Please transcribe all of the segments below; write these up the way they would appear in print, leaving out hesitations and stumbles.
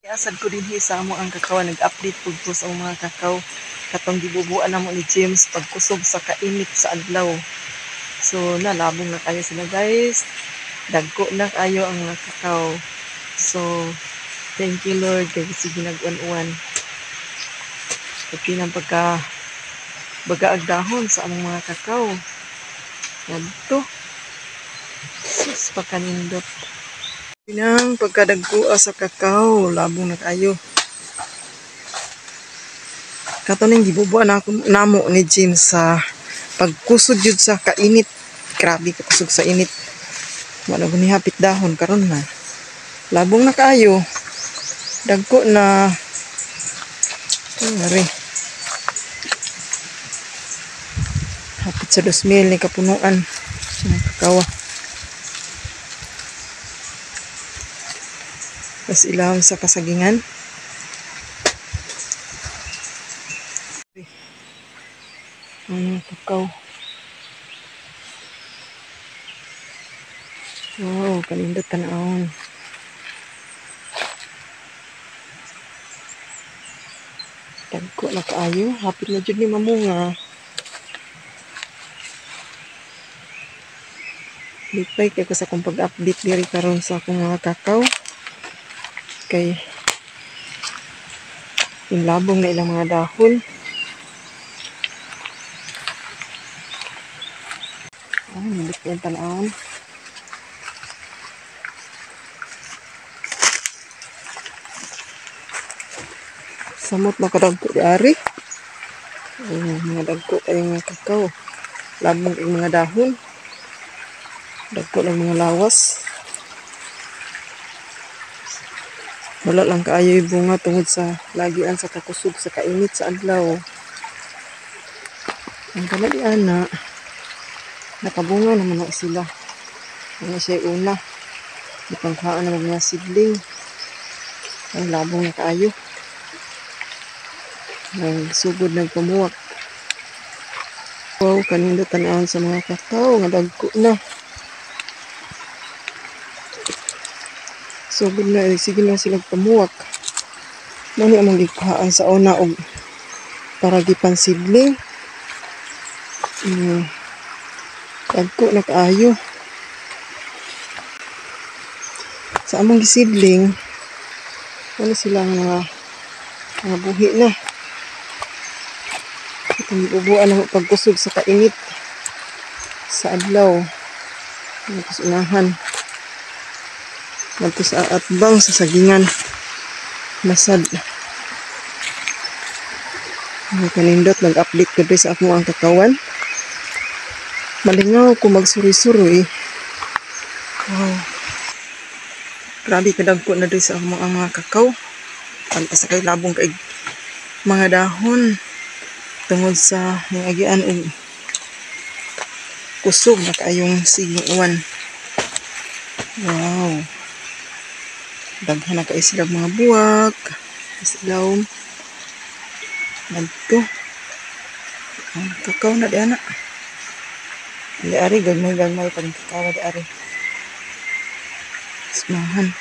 Asad ko din sa amo ang kakao, nag-update po po sa mga kakao katong gibubuan na mo ni James pagkusog sa kainit sa adlaw. So nalabong na kayo sila guys, dagko na kayo ang mga kakao. So thank you Lord kay sige nag-uwan-uwan pati ng bagaag dahon sa among mga kakao. Ngadto sus pakanindot pinang pagkadagkua sa kakao, labong na kayo. Kato ning gibubuan namo ni James sa pagkusog jud sa kainit. Grabe ka kusog sa init. Wala ko ni hapit dahon karon na. Labong na kayo. Dagko na. Ari. Hapit sa 2,000 ni kapunuan sa kakawa. Tas ilawom sa kasagingan. Kakao. Wow, kanindot tanawon. Dagko na kaayo, hapit na jud ni mamunga. Lipay kay ko sa kung pag-update diri karon sa akong mga kakao. Kay inlabong na ilang mga dahon. Nindot yung tanawon. Samot na kadagko di ari. Mga dagko kayong mga kakao. Labong yung mga dahon. Dagko lang mga lawas. Wala lang kaayo yung bunga tungod sa lagian sa kakusog sa kainit sa adlaw. Ang kanadian na nakabunga naman na sila. Ano siya una. Ipangkaan na mga sidling. Ang labong na kaayo. Nagsugod nagpamuwak. Wow, kanindot tanawon sa mga kakao. Nga dagko na. Sugod na. Sige na sila pamuwak. Mani amang gikuhaan sa una og para gipansidling. Dagko na kaayo. Sa among gisidling, ano silang mga buhi na. Itong ibubuan na pagkusog sa kainit sa adlaw. Tapos unahan. Tapos sa atbang sa sagingan. Masad. Kanindot, nag-update ko rin sa akong ang kakawan. Malingaw ko magsuri-suri. Wow. Grabe kadagko na rin sa akong mga kakao. Panta sa kay labong kay mga dahon. Tungod sa mga agian o kusog na kaayong sigong uwan. Wow. Daghan na kayo sila mga buwak. Isilaw. Nagto. Ang kakao na di anak. Di ari, gagmay-gagmay pang kakao di ari. Smahan.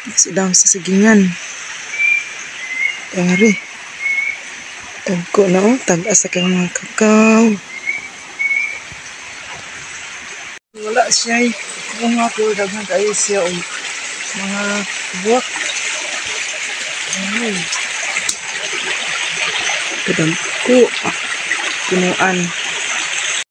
Isilaw sa sigingan. Di ari. Tagko na o, tag-asa kayo mga kakao. Wala siya bunga ko, daghan kayo siya o mga buwak. Kadagko. Punuan.